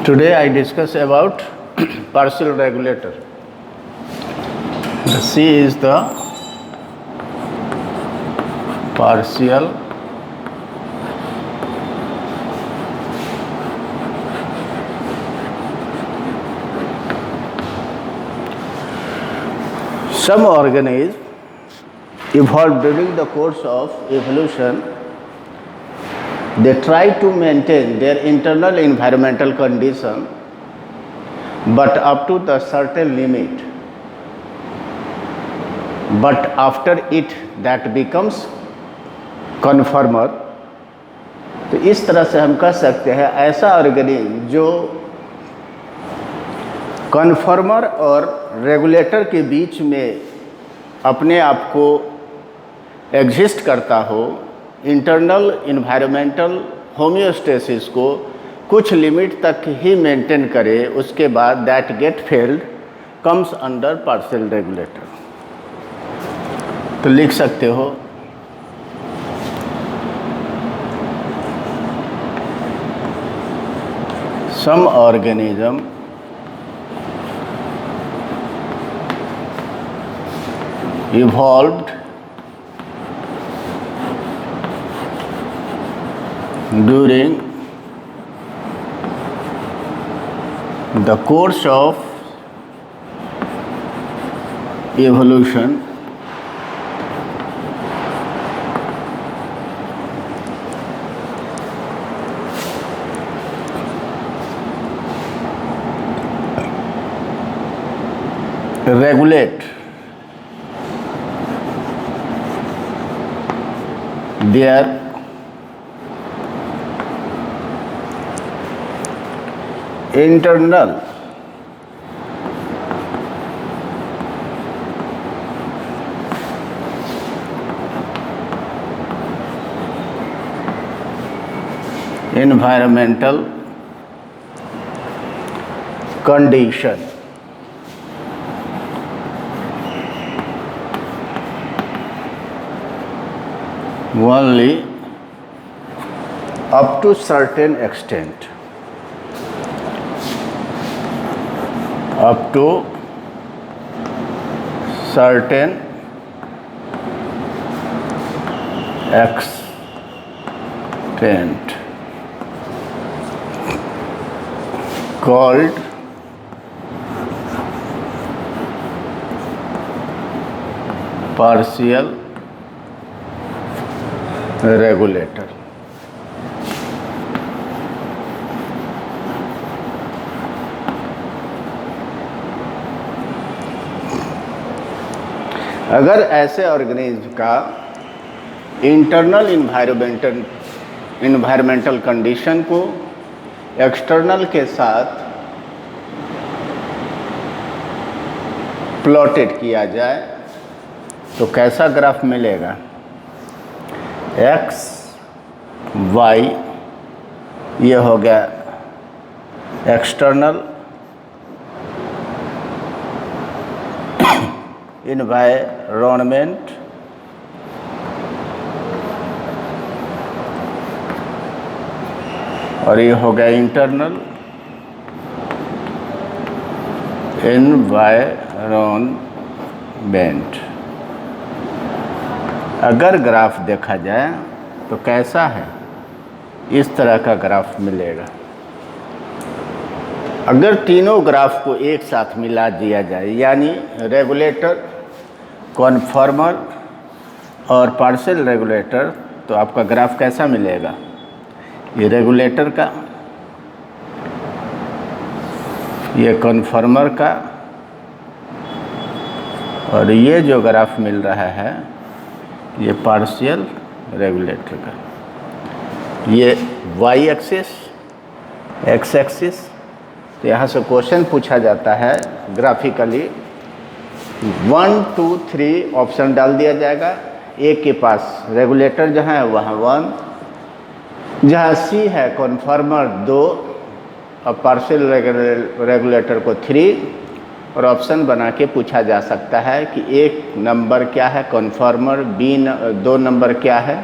Today I discuss about partial regulator. The C is the partial some organisms evolved during the course of evolution. They try to maintain their internal environmental condition, but up to the certain limit. But after it, that becomes conformer. तो इस तरह से हम कह सकते हैं ऐसा organism जो कन्फर्मर और रेगुलेटर के बीच में अपने आप को एग्जिस्ट करता हो, इंटरनल इन्वायरमेंटल होमियोस्टेसिस को कुछ लिमिट तक ही मेंटेन करे, उसके बाद that get failed comes under partial regulator. तो लिख सकते हो some organism evolved during the course of evolution regulate their internal environmental condition. Only up to certain extent. Up to certain extent called partial regulator. अगर ऐसे organism का internal environmental condition को external के साथ प्लॉटेड किया जाए तो कैसा ग्राफ मिलेगा? एक्स वाई ये हो गया एक्सटर्नल इन्वायरमेंट, और ये हो गया इंटरनल एनवायरनमेंट. अगर ग्राफ देखा जाए तो कैसा है? इस तरह का ग्राफ मिलेगा. अगर तीनों ग्राफ को एक साथ मिला दिया जाए, यानी रेगुलेटर, कन्फर्मर और पार्शियल रेगुलेटर, तो आपका ग्राफ कैसा मिलेगा? ये रेगुलेटर का, ये कन्फर्मर का, और ये जो ग्राफ मिल रहा है ये पार्शियल रेगुलेटर का. ये वाई एक्सिस, एक्स एक्सिस. तो यहाँ से क्वेश्चन पूछा जाता है ग्राफिकली 1 2 3 ऑप्शन डाल दिया जाएगा. ए के पास रेगुलेटर जहाँ है वहाँ 1, जहाँ सी है कन्फर्मर 2 और पार्शियल रेगुलेटर को 3, और ऑप्शन बना के पूछा जा सकता है कि एक नंबर क्या है कन्फर्मर, बी 2 नंबर क्या है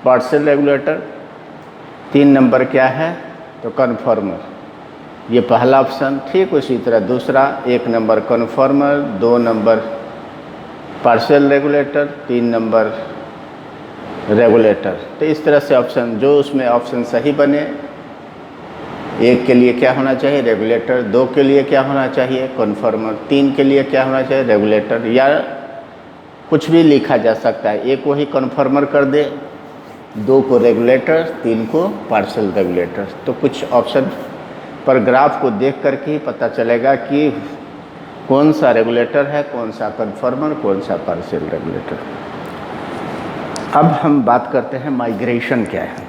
पार्शियल रेगुलेटर, 3 नंबर क्या है तो कन्फर्मर. ये पहला ऑप्शन। ठीक उसी तरह दूसरा, 1 number कन्फर्मर, 2 number partial regulator, 3 number regulator. तो इस तरह से ऑप्शन, जो उसमें ऑप्शन सही बने, 1 के लिए क्या होना चाहिए रेगुलेटर, 2 के लिए क्या होना चाहिए कन्फर्मर, 3 के लिए क्या होना चाहिए रेगुलेटर, या कुछ भी लिखा जा सकता है। 1 को ही कन्फर्मर कर दे, 2 को रेगुलेटर, 3 को पार्शियल रेगुलेटर। तो कुछ ऑप्शन पर ग्राफ को देख करके ही पता चलेगा कि कौन सा रेगुलेटर है, कौन सा कन्फर्मर, कौन सा पार्शियल रेगुलेटर। अब हम बात करते हैं माइग्रेशन क्या है।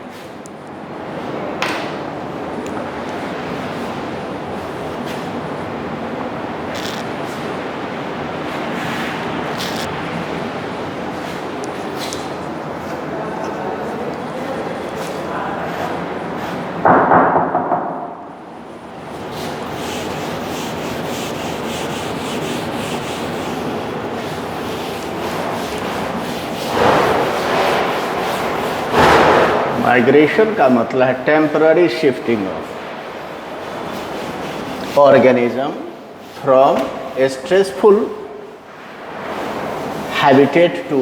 माइग्रेशन का मतलब है temporary shifting of organism from stressful habitat to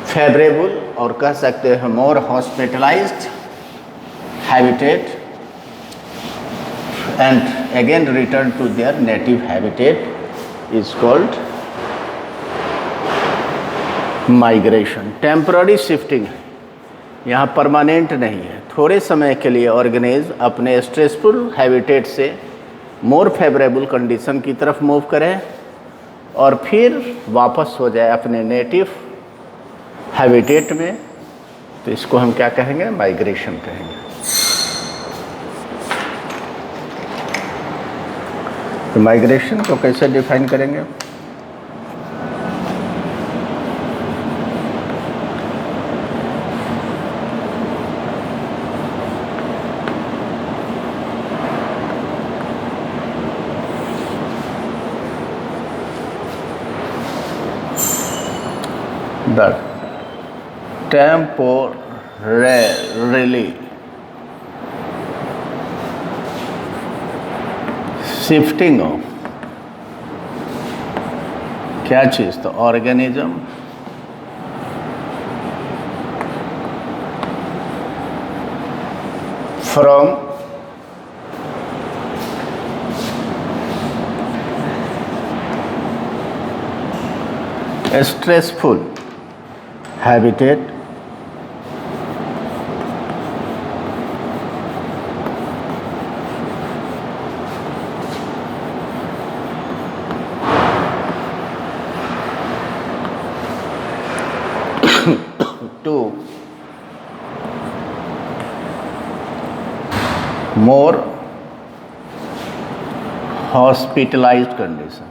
favourable, और कह सकते हैं more hospitalised habitat, and again return to their native habitat is called migration. Temporary shifting है, यहाँ परमानेंट नहीं है। थोड़े समय के लिए ऑर्गेनिज्म अपने स्ट्रेसफुल हैबिटेट से मोर फेवरेबल कंडीशन की तरफ मूव करे और फिर वापस हो जाए अपने नेटिव हैबिटेट में, तो इसको हम क्या कहेंगे माइग्रेशन कहेंगे। तो माइग्रेशन को कैसे डिफाइन करेंगे? The temporarily शिफ्टिंग ऑफ क्या चीज़, तो organism from stressful habitat to more hospitalized condition.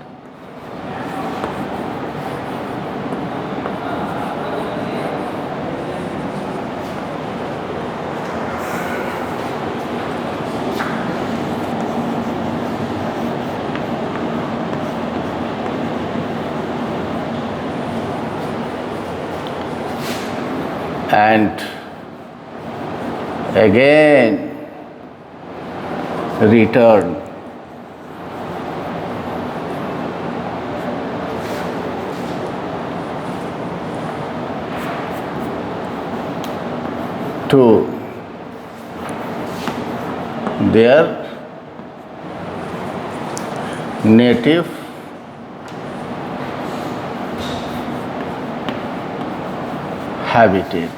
And again return to their native habitat.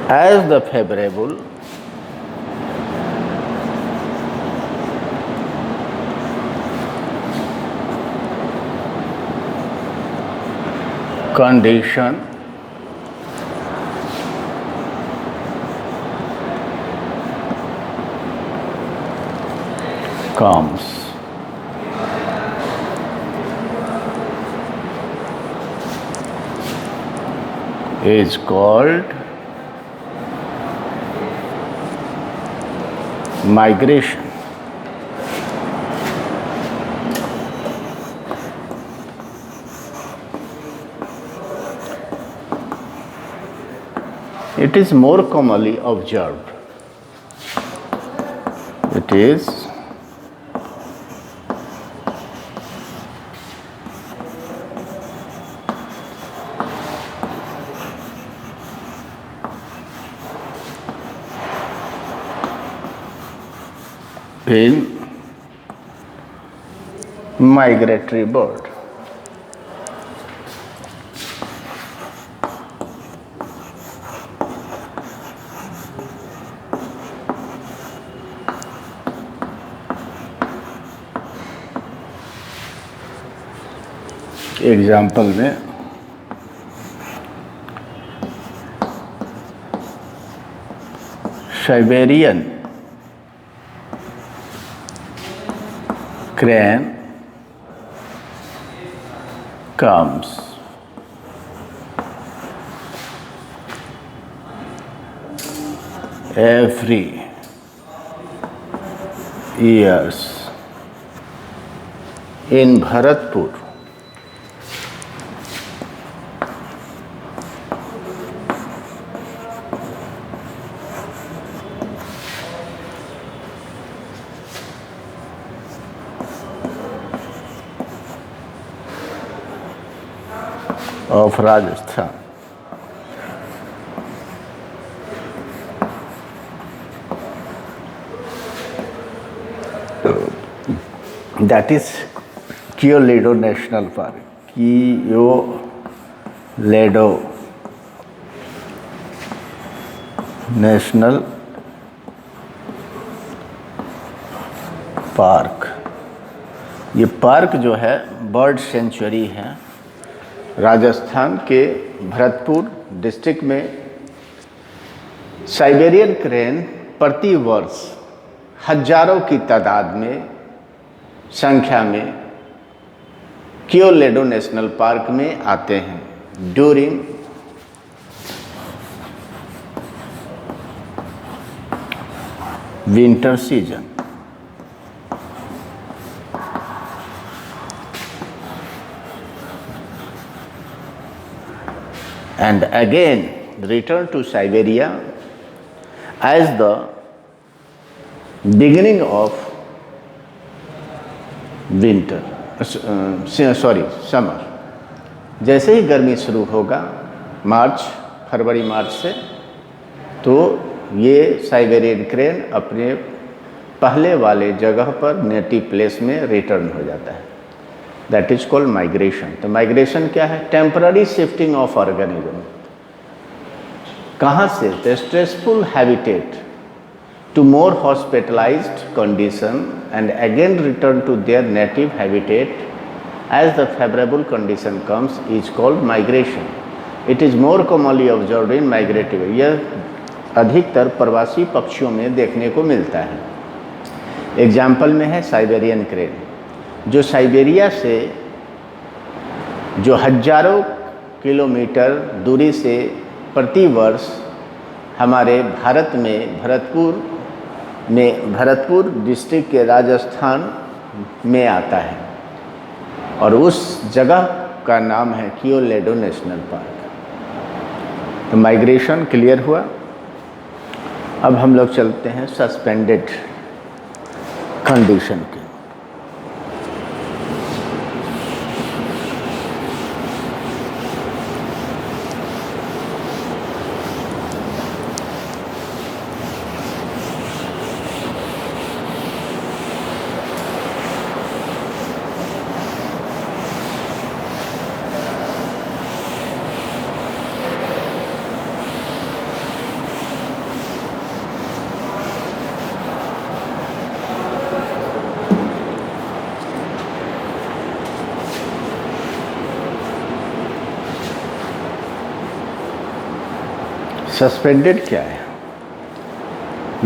As the favorable condition comes, is called migration. It is more commonly observed. It is in migratory bird. Example में Siberian crane comes every years in Bharatpur of Rajasthan. That is Keoladeo National Park. Keoladeo National park. ये park जो है bird sanctuary है, राजस्थान के Bharatpur district में। Siberian crane प्रति वर्ष हजारों की तादाद में संख्या में कियोलेडो नेशनल पार्क में आते हैं during winter season. And again return to Siberia as the beginning of winter, summer। जैसे ही गर्मी शुरू होगा फरवरी मार्च से, तो ये साइबेरियन क्रेन अपने पहले वाले जगह पर नेटिव प्लेस में रिटर्न हो जाता है। That is called migration. तो माइग्रेशन क्या है? Temporary shifting of organism. कहाँ से? The stressful habitat to more hospitalised condition and again return to their native habitat as the favourable condition comes is called migration. It is more commonly observed in migrative. यह अधिकतर प्रवासी पक्षियों में देखने को मिलता है। एग्जाम्पल में है साइबेरियन क्रेन, जो साइबेरिया से जो हजारों किलोमीटर दूरी से प्रति वर्ष हमारे भारत में भरतपुर डिस्ट्रिक्ट के राजस्थान में आता है, और उस जगह का नाम है कियोलेडो नेशनल पार्क। तो माइग्रेशन क्लियर हुआ। अब हम लोग चलते हैं सस्पेंडेड कंडीशन के। सस्पेंडेड क्या है?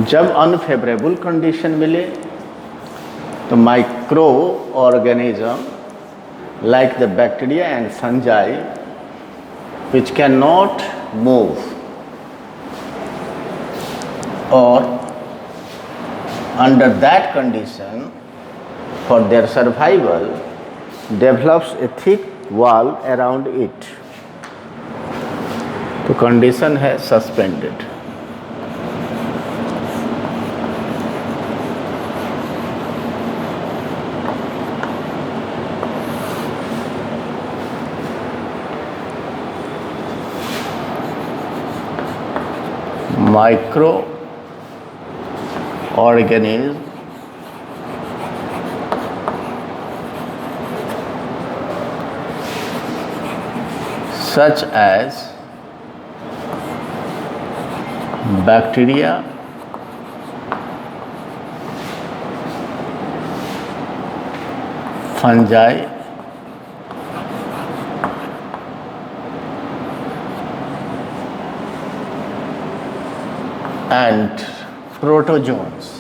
जब अनफेवरेबल कंडीशन मिले तो micro organism like the bacteria and fungi which cannot move or under that condition for their survival develops a thick wall around it. तो कंडीशन है suspended. Micro organism such as bacteria, fungi, and protozoans.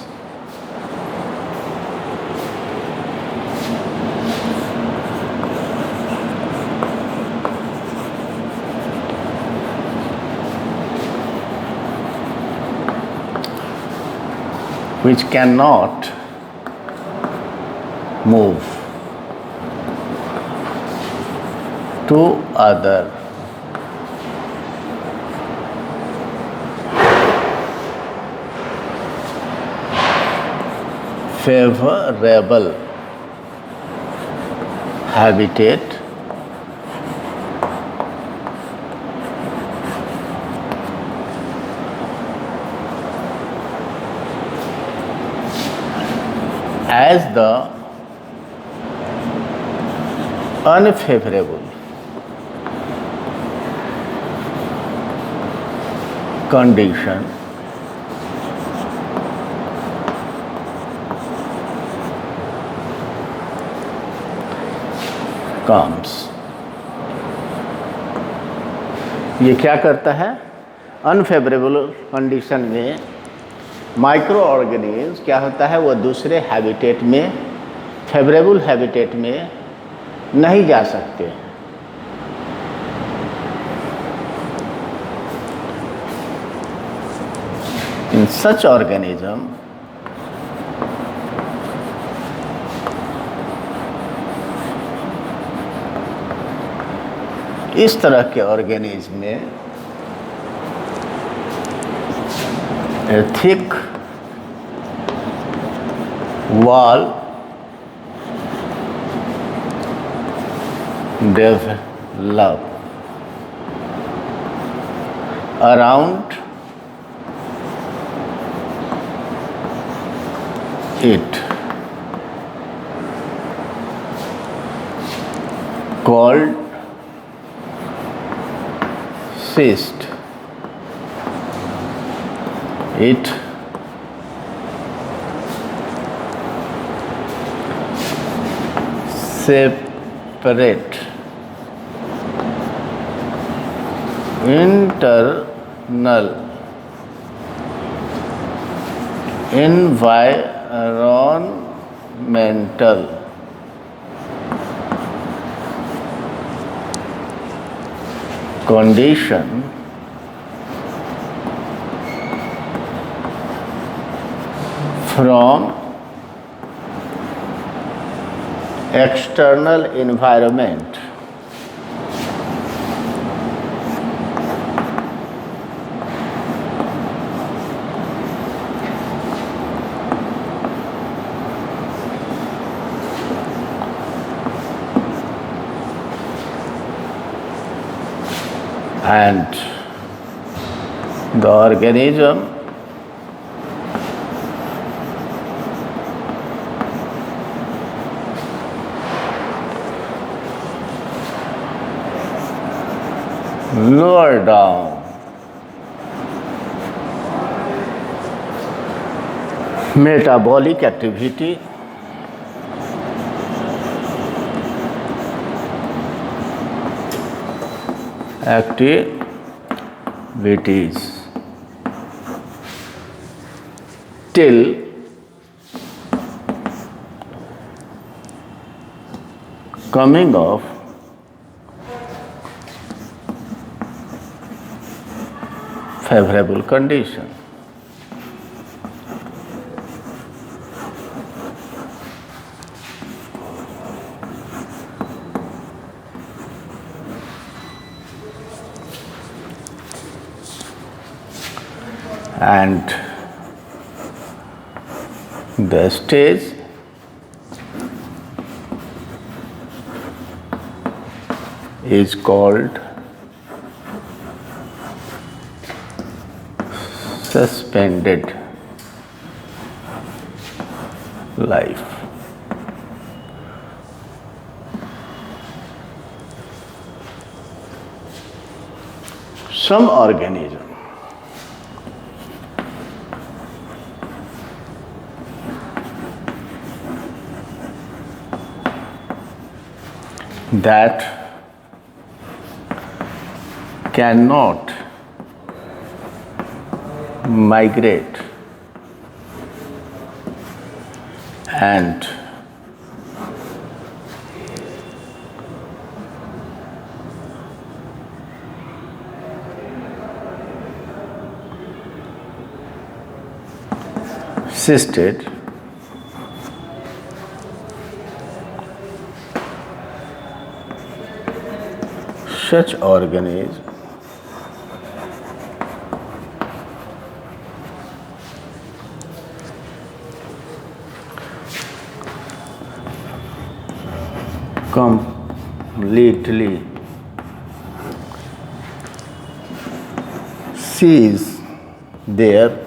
Which cannot move to other favorable habitat as the unfavorable condition comes। ये क्या करता है? Unfavourable condition में micro organism क्या होता है, वो दूसरे हैबिटेट में, फेवरेबल हैबिटेट में नहीं जा सकते। इन सच ऑर्गेनिज्म इस तरह के ऑर्गेनिज्म में a thick wall develop around it called cyst. It separate internal environmental condition from external environment and the organism lower down metabolic activity activities till coming of favorable condition. and the stage is called suspended life. Some organism that cannot migrate and assisted such organism completely cease their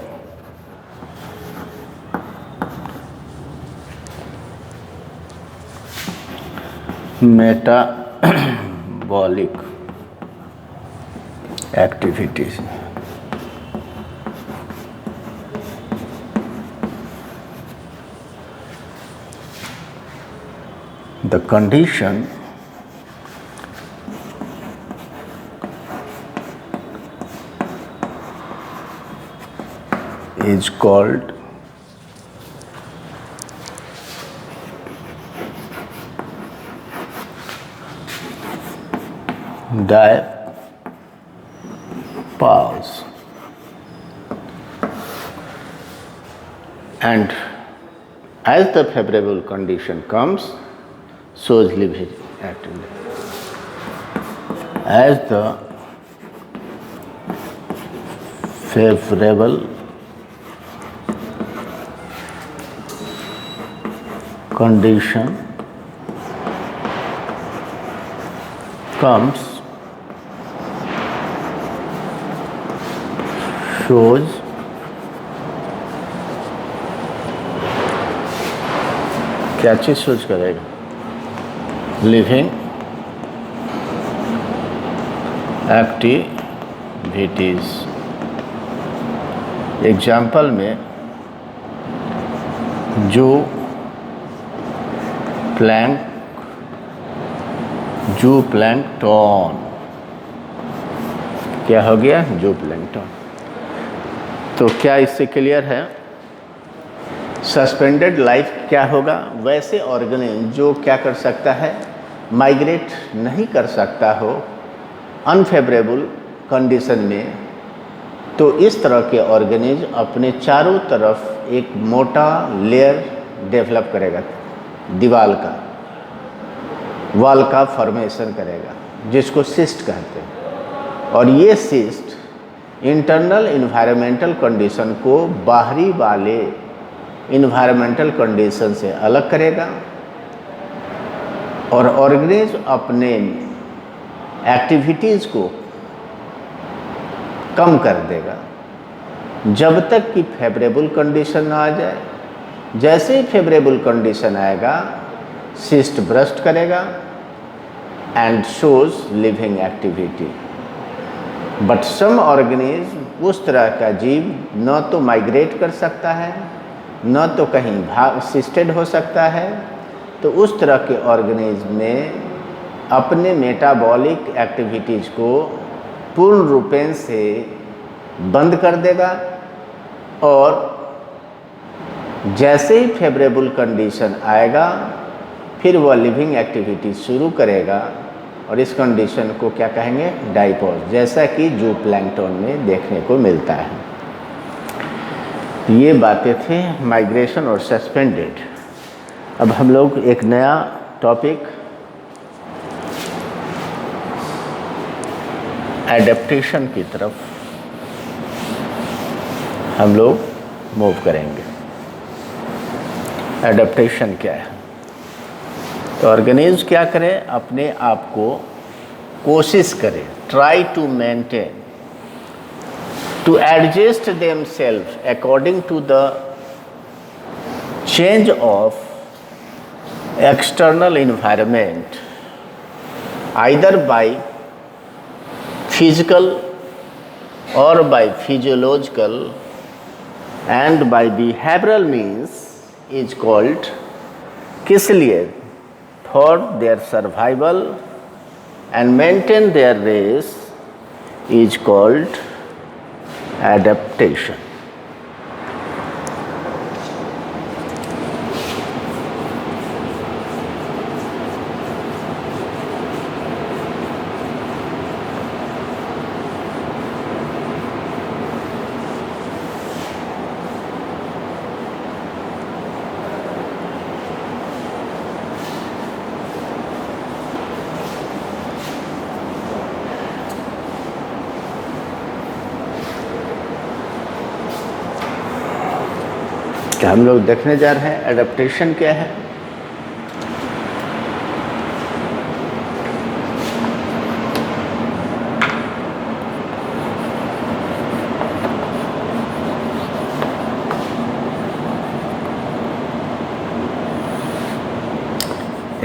metabolic activities. The condition is called diapause, and as the favorable condition comes, shows living actively. As the favorable condition comes, shows क्या चीज सोच करेगा? Living activities. Example में जू plankton, क्या हो गया? जू प्लैंकटन। तो क्या इससे क्लियर है? सस्पेंडेड लाइफ क्या होगा? वैसे ऑर्गेनिज्म जो क्या कर सकता है, माइग्रेट नहीं कर सकता हो अनफेवरेबल कंडीशन में, तो इस तरह के ऑर्गेनिज्म अपने चारों तरफ एक मोटा लेयर डेवलप करेगा, दीवार का, वॉल का फॉर्मेशन करेगा, जिसको सिस्ट कहते हैं। और ये सिस्ट इंटरनल इन्वायरमेंटल कंडीशन को बाहरी वाले इन्वायरमेंटल कंडीशन से अलग करेगा और ऑर्गेनिज्म अपने एक्टिविटीज़ को कम कर देगा जब तक कि फेवरेबल कंडीशन ना आ जाए। जैसे ही फेवरेबल कंडीशन आएगा, सिस्ट ब्रस्ट करेगा and shows living activity. But some organism, उस तरह का जीव न तो माइग्रेट कर सकता है, न तो कहीं सिस्टेड हो सकता है, तो उस तरह के ऑर्गेनिज्म में अपने मेटाबॉलिक एक्टिविटीज़ को पूर्ण रूपेण से बंद कर देगा और जैसे ही फेवरेबल कंडीशन आएगा, फिर वह लिविंग एक्टिविटी शुरू करेगा और इस कंडीशन को क्या कहेंगे? डाइपॉज, जैसा कि जू प्लैंकटन में देखने को मिलता है। ये बातें थे माइग्रेशन और सस्पेंडेड। अब हम लोग एक नया टॉपिक एडेप्टेशन की तरफ हम लोग मूव करेंगे। एडेप्टेशन क्या है? तो ऑर्गेनिज्म क्या करें, अपने आप को कोशिश करें, try to maintain, to adjust themselves according to the change of external environment, either by physical or by physiological and by behavioral means, is called, किस लिए? For their survival and maintain their race, is called adaptation. क्या हम लोग देखने जा रहे हैं adaptation क्या है?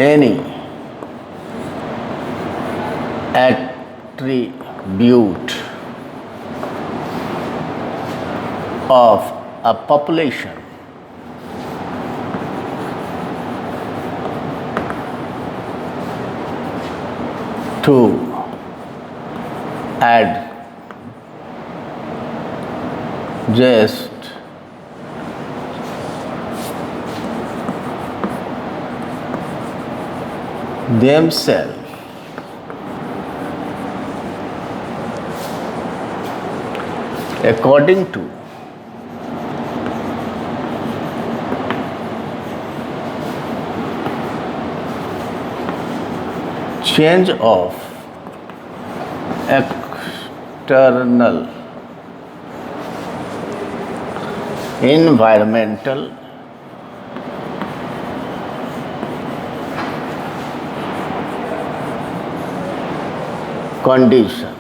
Any attribute of a population to adjust themselves according to change of external environmental condition,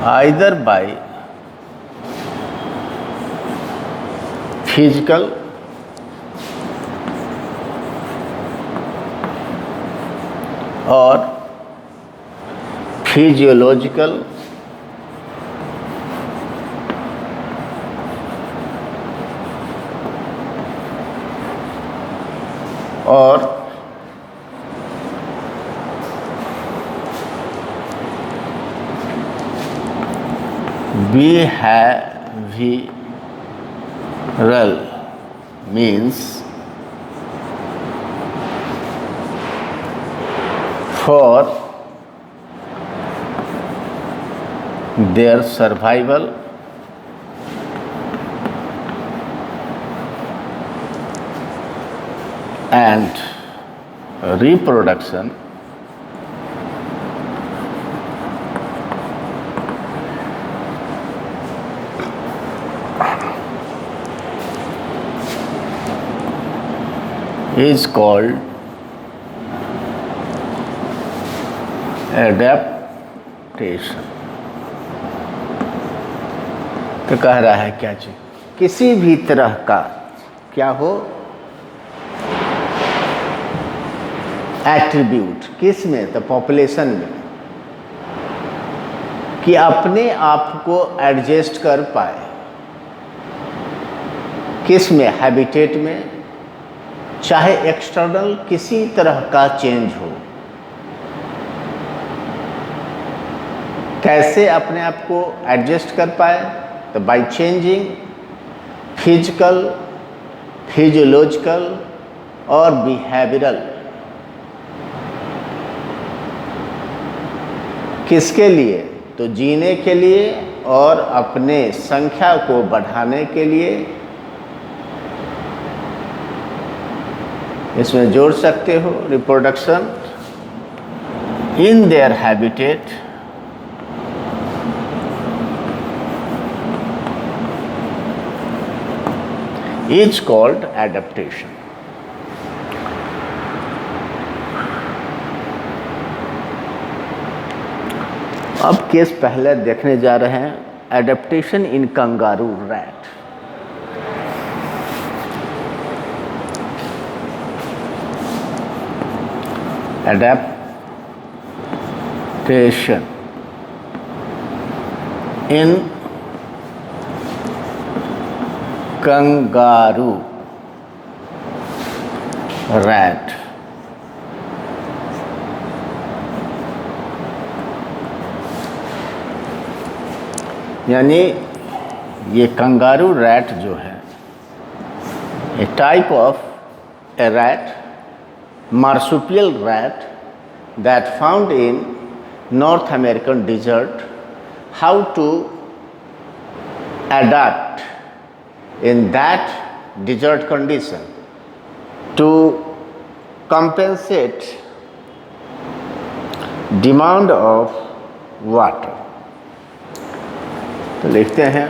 either by physical or physiological or behavioral means for their survival and reproduction is called adaptation। तो कह रहा है क्या चीज, किसी भी तरह का क्या हो एट्रीब्यूट, किस में? तो पॉपुलेशन में, कि अपने आप को एडजस्ट कर पाए, किस में? हैबिटेट में, चाहे एक्सटर्नल किसी तरह का चेंज हो। कैसे अपने आप को एडजस्ट कर पाए? तो बाय चेंजिंग फिजिकल, फिजियोलॉजिकल और बिहेवियरल। किसके लिए? तो जीने के लिए और अपने संख्या को बढ़ाने के लिए। इसमें जोड़ सकते हो reproduction in their habitat is called adaptation. अब केस पहले देखने जा रहे हैं, adaptation in kangaroo rat. Adaptation in kangaroo rat. यानी ये कंगारू रैट जो है, a type of a rat, marsupial rat that found in North American desert, how to adapt in that desert condition to compensate demand of water। तो लिखते हैं,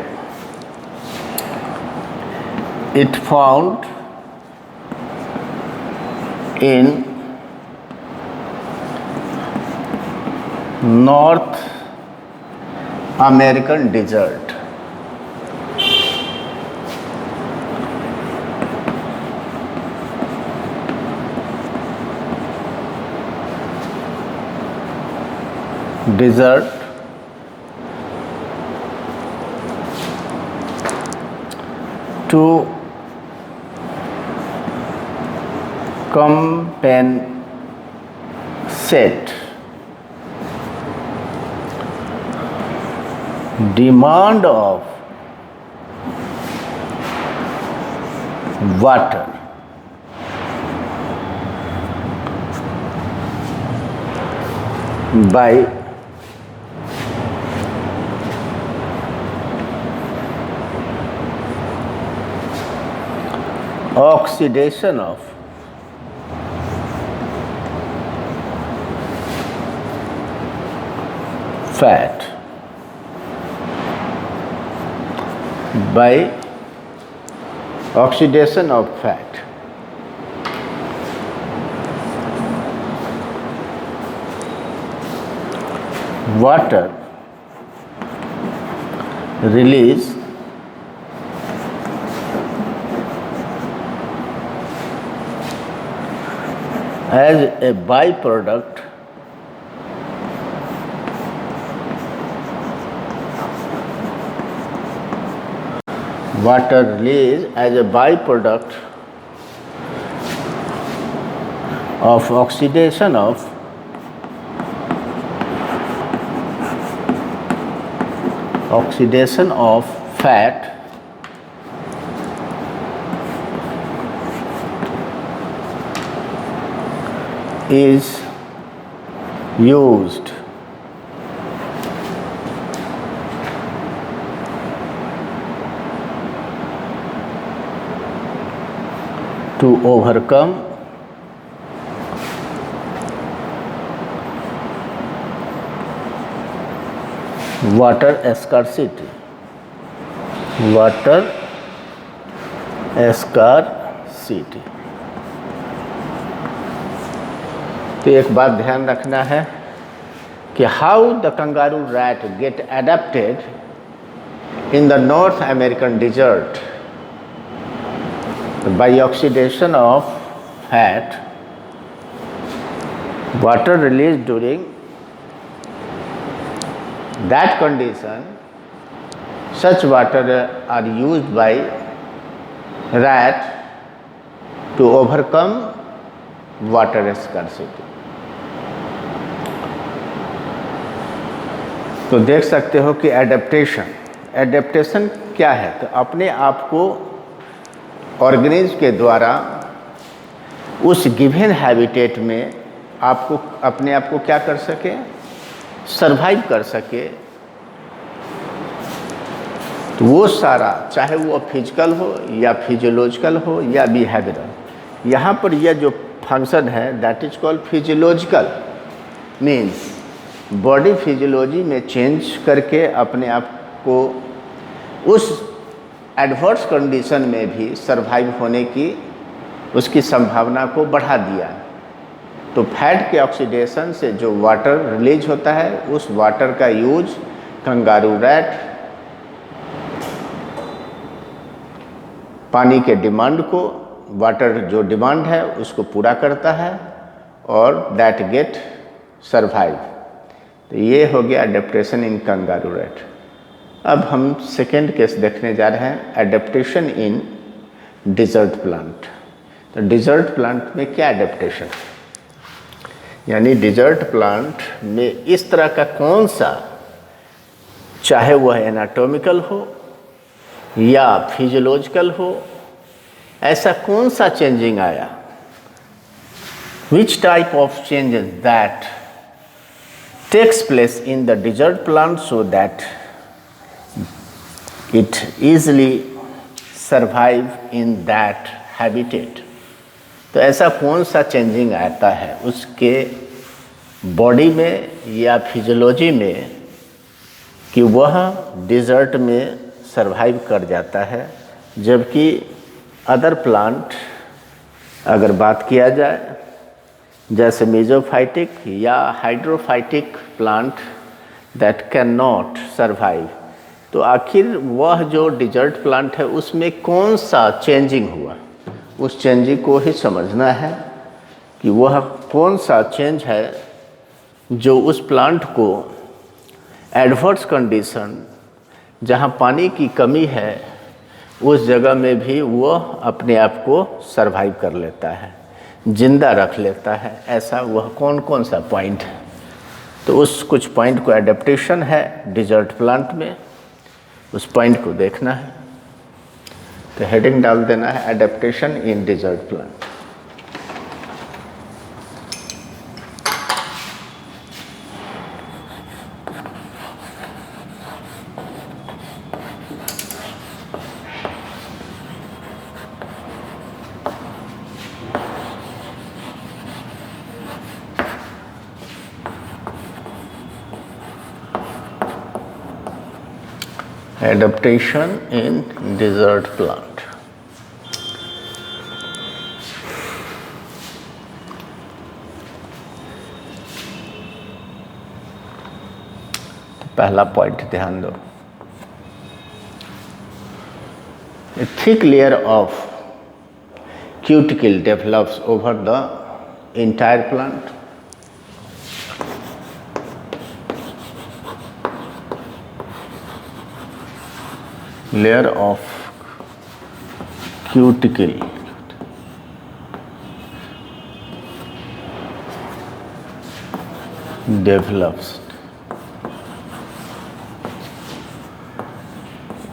it found in North American desert to compensate demand of water by oxidation of fat, by oxidation of fat, water release as a byproduct of oxidation of fat is used to overcome water scarcity। तो एक बात ध्यान रखना है कि how the kangaroo rat get adapted in the North American desert by oxidation of fat, water release during that condition, such water are used by rat to overcome water scarcity। तो देख सकते हो कि एडेप्टेशन क्या है। तो अपने आप को ऑर्गेनिज्म के द्वारा उस गिवन हैबिटेट में आपको अपने आप को क्या कर सके, सरवाइव कर सके। तो वो सारा, चाहे वो फिजिकल हो या फिजियोलॉजिकल हो या बिहेवियरल, यहाँ पर यह जो फंक्शन है that is called physiological. Means body physiology में चेंज करके अपने आप को उस एडवर्स कंडीशन में भी सरवाइव होने की उसकी संभावना को बढ़ा दिया। तो फैट के ऑक्सीडेशन से जो वाटर रिलीज होता है, उस वाटर का यूज कंगारू रैट पानी के डिमांड को, वाटर जो डिमांड है उसको पूरा करता है और दैट गेट सरवाइव। तो ये हो गया एडेप्टेशन इन कंगारू रैट। अब हम सेकेंड केस देखने जा रहे हैं, एडेप्टेशन इन डिजर्ट प्लांट। तो डिजर्ट प्लांट में क्या एडेप्टेशन, यानी डिजर्ट प्लांट में इस तरह का कौन सा, चाहे वह एनाटॉमिकल हो या फिजियोलॉजिकल हो, ऐसा कौन सा चेंजिंग आया, which type of changes that takes place in the desert plant so that it easily survive in that habitat। तो ऐसा कौन सा चेंजिंग आता है उसके बॉडी में या फिजियोलॉजी में कि वह डिजर्ट में सरवाइव कर जाता है, जबकि अदर प्लांट अगर बात किया जाए जैसे मेसोफाइटिक या hydrophytic plant that can not survive. तो आखिर वह जो डिजर्ट प्लांट है उसमें कौन सा चेंजिंग हुआ, उस चेंजिंग को ही समझना है कि वह कौन सा चेंज है जो उस प्लांट को एडवर्स कंडीशन, जहाँ पानी की कमी है, उस जगह में भी वह अपने आप को सरवाइव कर लेता है, जिंदा रख लेता है। ऐसा वह कौन कौन सा पॉइंट है, तो उस कुछ पॉइंट को एडेप्टेशन है डिजर्ट प्लांट में, उस पॉइंट को देखना है। तो हेडिंग डाल देना है adaptation in desert plant. Adaptation in desert plant। पहला पॉइंट ध्यान दो, a thick layer of cuticle develops over the entire plant। Layer of cuticle develops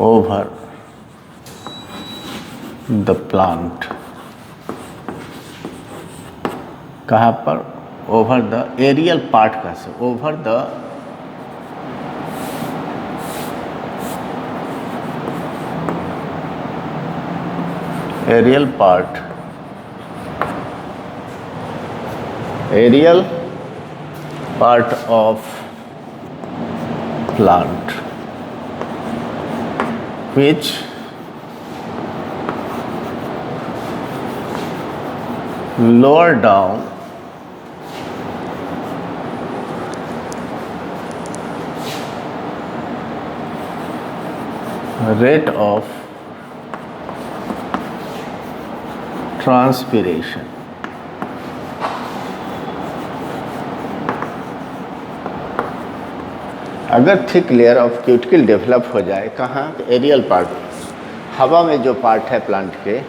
over the plant। कहाँ पर? over the aerial part का से over the aerial part, aerial part of plant which lower down rate of transpiration. अगर thick layer of cuticle develop हो जाए, कहाँ? Aerial part, हवा में जो पार्ट है प्लांट के,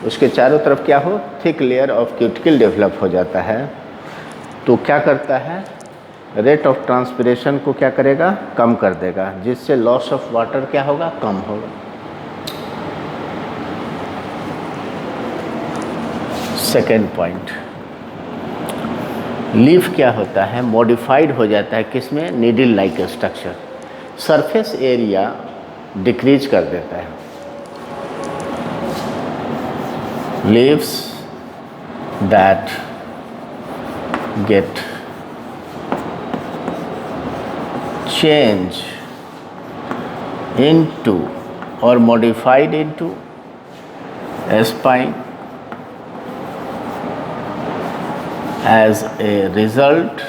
उसके चारों तरफ क्या हो? Thick layer of cuticle develop हो जाता है। तो क्या करता है? रेट ऑफ ट्रांसपीरेशन को क्या करेगा? कम कर देगा, जिससे लॉस ऑफ वाटर क्या होगा? कम होगा। सेकेंड पॉइंट, लीफ क्या होता है? मॉडिफाइड हो जाता है, किसमें? Needle like structure, surface area decrease कर देता है। Leaves that get change into or modified into spine as a result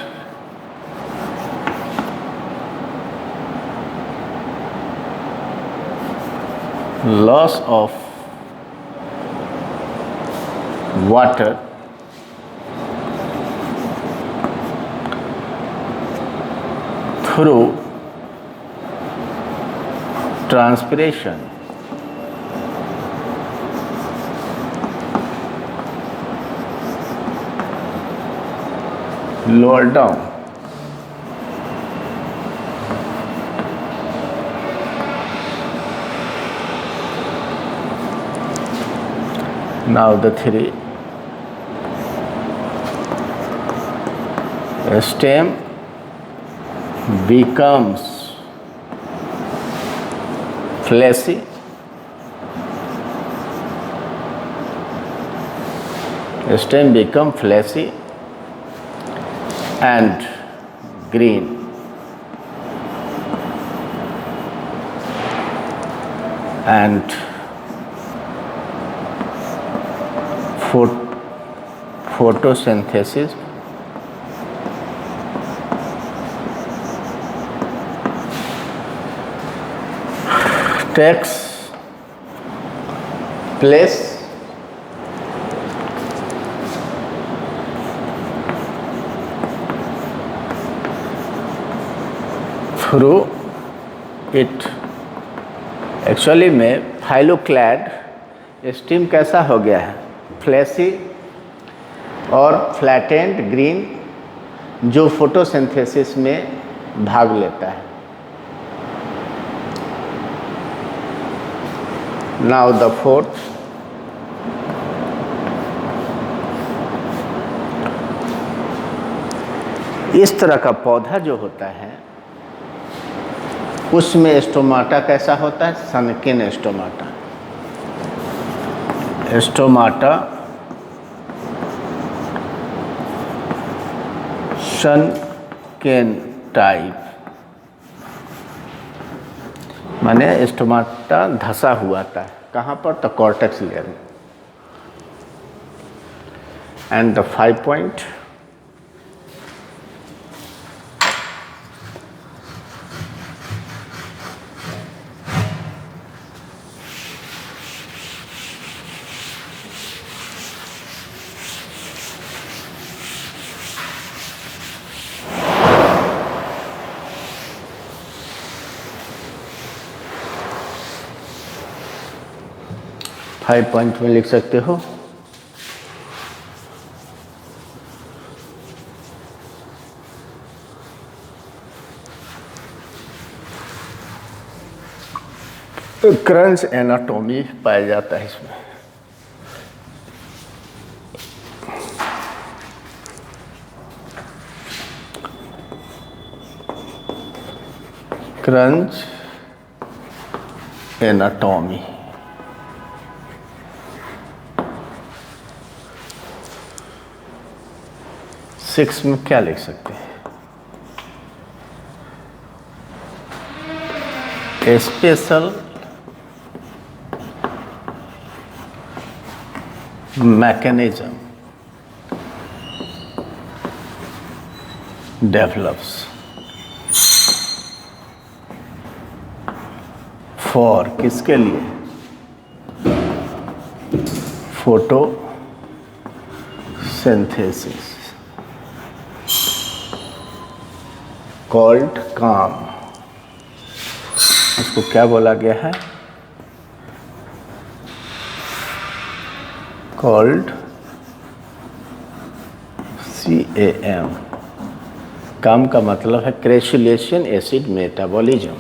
loss of water through transpiration lower down. Now the three stem becomes fleshy and green and photosynthesis takes place through it. Actually में phylloclade steam कैसा हो गया है, flashy और flattened green, जो photosynthesis में भाग लेता है. नाउ द फोर्थ, इस तरह का पौधा जो होता है उसमें स्टोमाटा कैसा होता है, सनकिन स्टोमाटा. स्टोमाटा सनकिन टाइप, माने स्टोमाटा धसा हुआ था. कहाँ पर, तो कॉर्टेक्स लेयर में. And the 5 point, five point में लिख सकते हो. तो क्रंच एनाटॉमी पाया जाता है इसमें. Crunch anatomy. सिक्स में क्या लिख सकते हैं, स्पेशल mechanism develops for किसके लिए, photosynthesis called काम. इसको क्या बोला गया है, called CAM. काम का मतलब है crassulacean acid metabolism.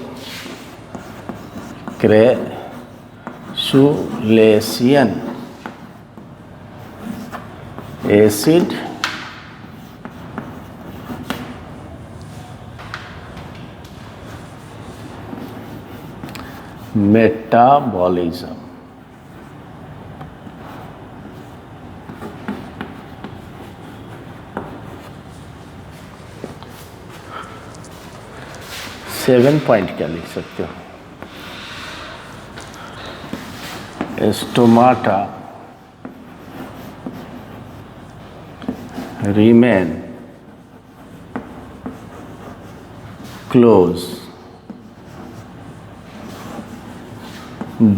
Crassulacean acid metabolism. 7 point क्या लिख सकते हो? Stomata remain close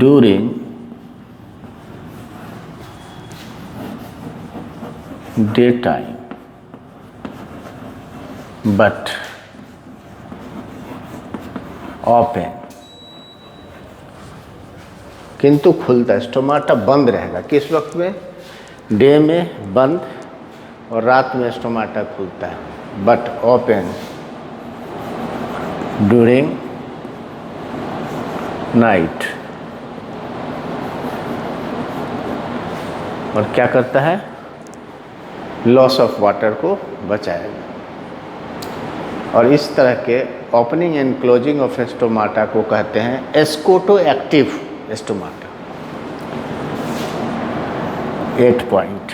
during daytime but open, किंतु खुलता, स्टोमाटा बंद रहेगा। किस वक्त में? डे में बंद और रात में स्टोमाटा खुलता है, बट ओपन ड्यूरिंग नाइट। और क्या करता है? लॉस ऑफ वाटर को बचाएगा। और इस तरह के opening and closing of stomata को कहते हैं scoto active stomata. 8 point.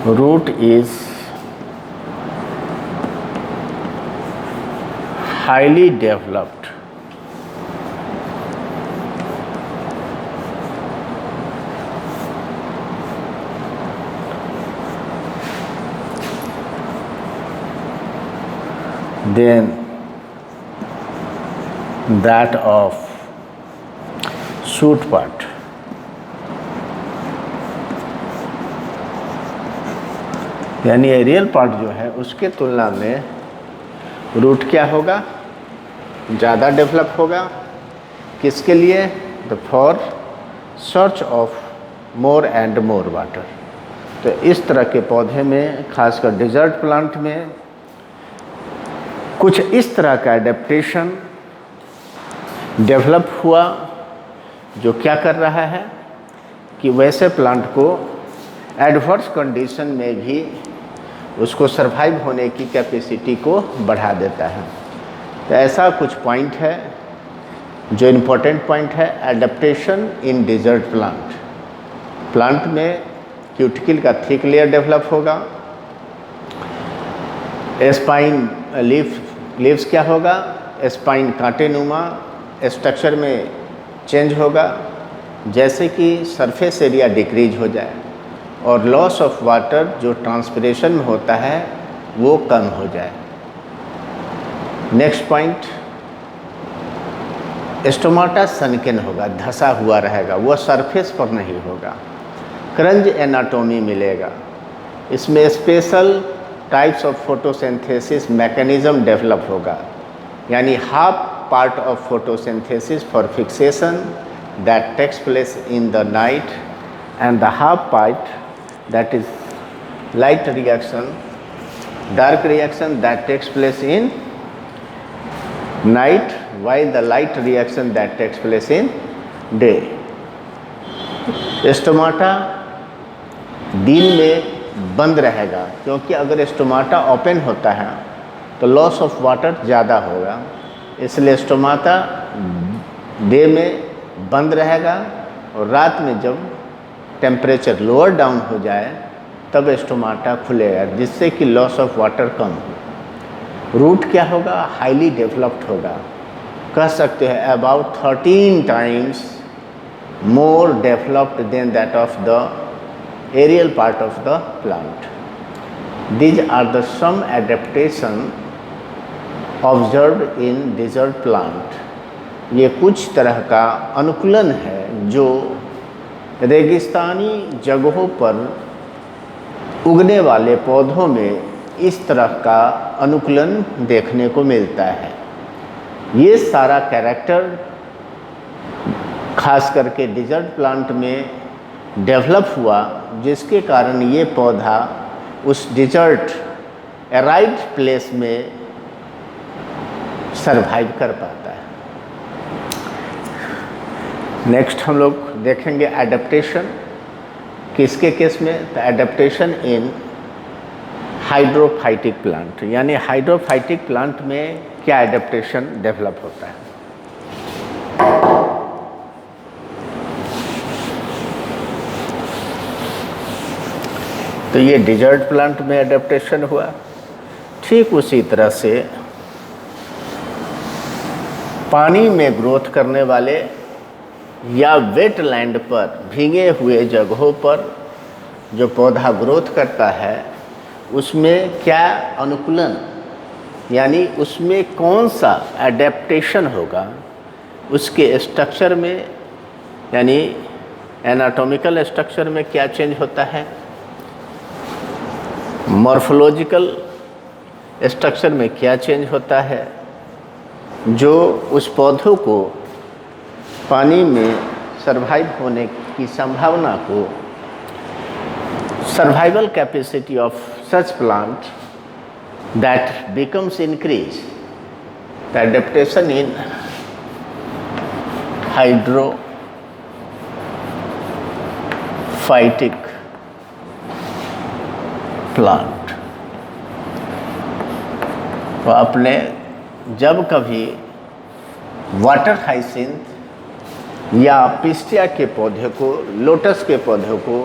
root is highly developed, than that of shoot part. यानी एरियल पार्ट जो है उसके तुलना में रूट क्या होगा? ज़्यादा डेवलप होगा। किसके लिए? The for search of more and more water. तो इस तरह के पौधे में, खासकर डिजर्ट प्लांट में, कुछ इस तरह का एडेप्टेशन डेवलप हुआ जो क्या कर रहा है कि वैसे प्लांट को एडवर्स कंडीशन में भी उसको सरवाइव होने की कैपेसिटी को बढ़ा देता है। तो ऐसा कुछ पॉइंट है जो इम्पोर्टेंट पॉइंट है, adaptation in desert plant. Plant में क्यूटिकल का थिक लेयर डेवलप होगा, स्पाइन लीव्स क्या होगा? स्पाइन कांटेनुमा स्ट्रक्चर में चेंज होगा, जैसे कि सरफेस एरिया डिक्रीज हो जाए और लॉस ऑफ वाटर जो ट्रांसपिरेशन में होता है वो कम हो जाए। नेक्स्ट पॉइंट, स्टोमाटा सनकेन होगा, धंसा हुआ रहेगा, वो सरफेस पर नहीं होगा। क्रंज एनाटोमी मिलेगा। इसमें special types of photosynthesis mechanism develop होगा, यानी half part of photosynthesis for fixation that takes place in the night and the half part that is light reaction, dark reaction that takes place in night, while the light reaction that takes place in day. Stomata दिन में बंद रहेगा, क्योंकि अगर stomata open होता है तो loss of water ज़्यादा होगा, इसलिए स्टोमाटा डे में बंद रहेगा और रात में जब टेम्परेचर लोअर डाउन हो जाए तब स्टोमाटा खुलेगा, जिससे कि लॉस ऑफ वाटर कम हो। रूट क्या होगा? हाईली डेवलप्ड होगा, कह सकते हैं about 13 times more developed than that of the aerial part of the plant. These are the some adaptation observed in desert plant. ये कुछ तरह का अनुकूलन है जो रेगिस्तानी जगहों पर उगने वाले पौधों में इस तरह का अनुकूलन देखने को मिलता है। ये सारा कैरेक्टर खास करके डिजर्ट प्लांट में डेवलप हुआ, जिसके कारण ये पौधा उस डिजर्ट एराइड प्लेस में सरवाइव कर पाता है। नेक्स्ट हम लोग देखेंगे एडेप्टेशन किसके केस में? तो एडेप्टेशन इन हाइड्रोफाइटिक प्लांट, यानी हाइड्रोफाइटिक प्लांट में क्या एडेप्टेशन डेवलप होता है। तो ये डिजर्ट प्लांट में एडेप्टेशन हुआ। ठीक उसी तरह से पानी में ग्रोथ करने वाले या वेटलैंड पर, भीगे हुए जगहों पर जो पौधा ग्रोथ करता है, उसमें क्या अनुकूलन, यानी उसमें कौन सा एडेप्टेशन होगा, उसके स्ट्रक्चर में, यानी एनाटॉमिकल स्ट्रक्चर में क्या चेंज होता है, मॉर्फोलॉजिकल स्ट्रक्चर में क्या चेंज होता है, जो उस पौधों को पानी में सर्वाइव होने की संभावना को, survival capacity of such plant that becomes increase, the adaptation in hydrophytic plant। तो आपने जब कभी वाटर हाइसिंथ या पिस्टिया के पौधे को, लोटस के पौधे को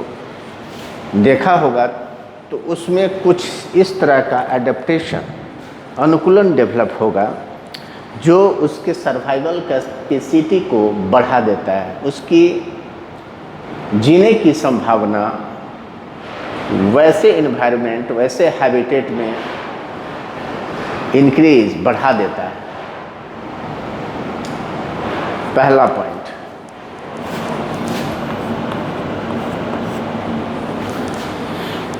देखा होगा, तो उसमें कुछ इस तरह का एडेप्टेशन, अनुकूलन डेवलप होगा जो उसके सर्वाइवल कैपेसिटी को बढ़ा देता है, उसकी जीने की संभावना वैसे इन्वायरमेंट, वैसे हैबिटेट में इंक्रीज, बढ़ा देता है। पहला पॉइंट।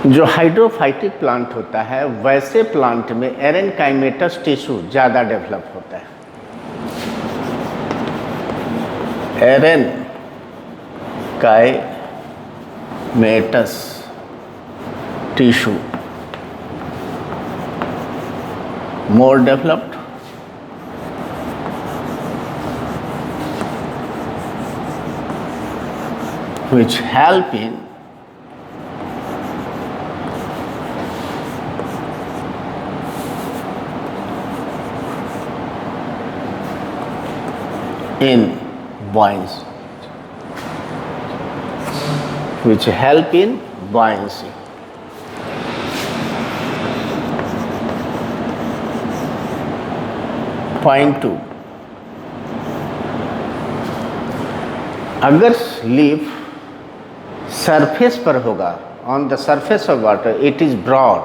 जो हाइड्रोफाइटिक प्लांट होता है, वैसे प्लांट में एरेनकाइमेटस टिश्यू ज़्यादा डेवलप होता है। एरेनकाइमेटस tissue more developed, which help in buoyancy, which help in buoyancy. Point 2, अगर लीफ सरफेस पर होगा, on the surface of water, it is broad,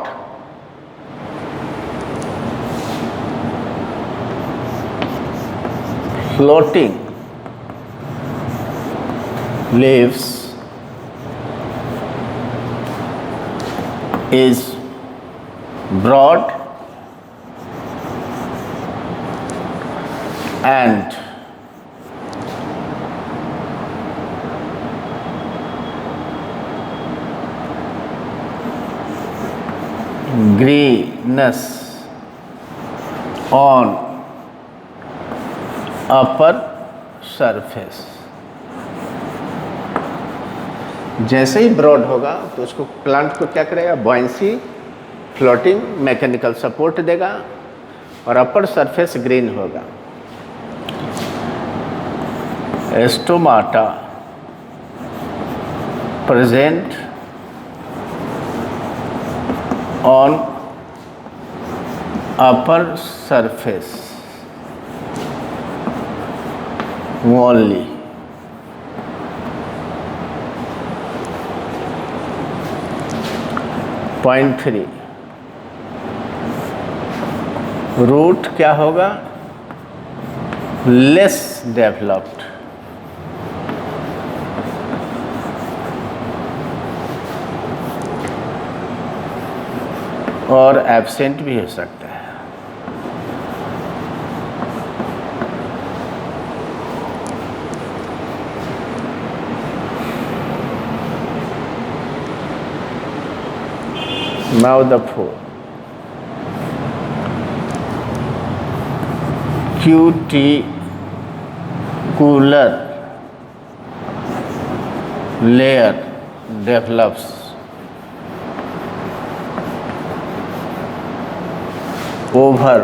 floating leaves is broad and greenness on upper surface. जैसे ही broad होगा तो उसको, plant को क्या करेगा, बॉयंसी, फ्लोटिंग, मैकेनिकल सपोर्ट देगा और अपर सरफेस ग्रीन होगा। Stomata present on upper surface only. Point 3, root क्या होगा, लेस डेवलप्ड और एब्सेंट भी हो सकता है। Now the 4, cuticular layer develops over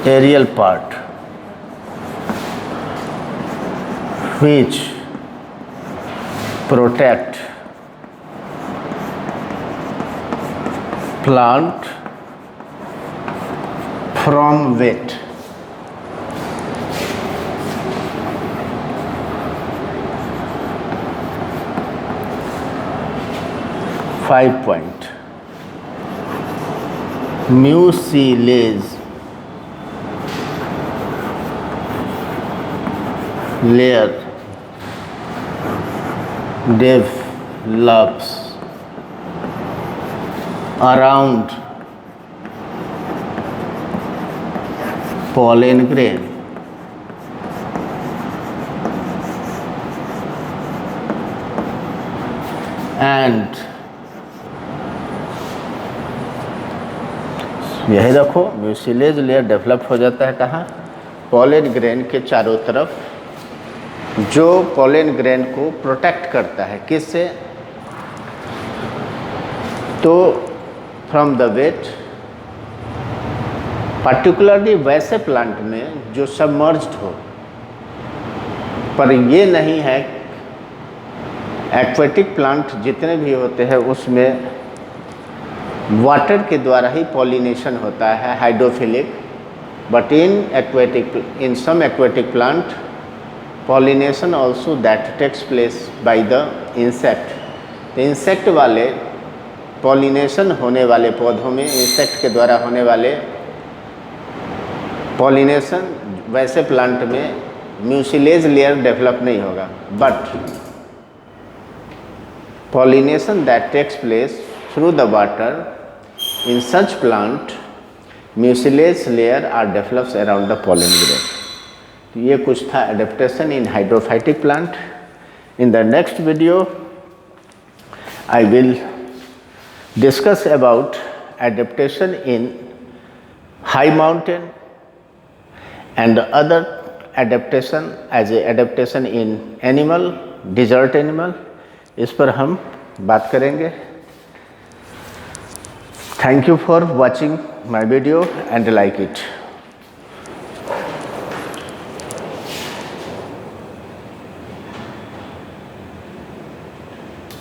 aerial part which protect plant from wet. Five point. Mucilage layer develops around pollen grain and यही देखो mucilage layer develop हो जाता है कहाँ, पॉलन ग्रेन के चारों तरफ, जो पॉलन ग्रेन को प्रोटेक्ट करता है किससे, तो फ्रॉम द वेट, पर्टिकुलरली वैसे प्लांट में जो सबमर्ज्ड हो, पर ये नहीं है, एक्वेटिक प्लांट जितने भी होते हैं उसमें वाटर के द्वारा ही पॉलिनेशन होता है, hydrophilic, but in some aquatic plant pollination also that takes place by the insect. तो इंसेक्ट वाले पॉलिनेशन होने वाले पौधों में इंसेक्ट के द्वारा होने वाले पॉलिनेशन वैसे प्लांट में म्यूसिलेज लेयर डेवलप नहीं होगा, but pollination that takes place through the water in such plant, mucilage layer are develops around the pollen grain. ये कुछ था adaptation in hydrophytic plant. In the next video I will discuss about adaptation in high mountain and other adaptation as a adaptation in animal, desert animal. इस पर हम बात करेंगे. Thank you for watching my video and like it.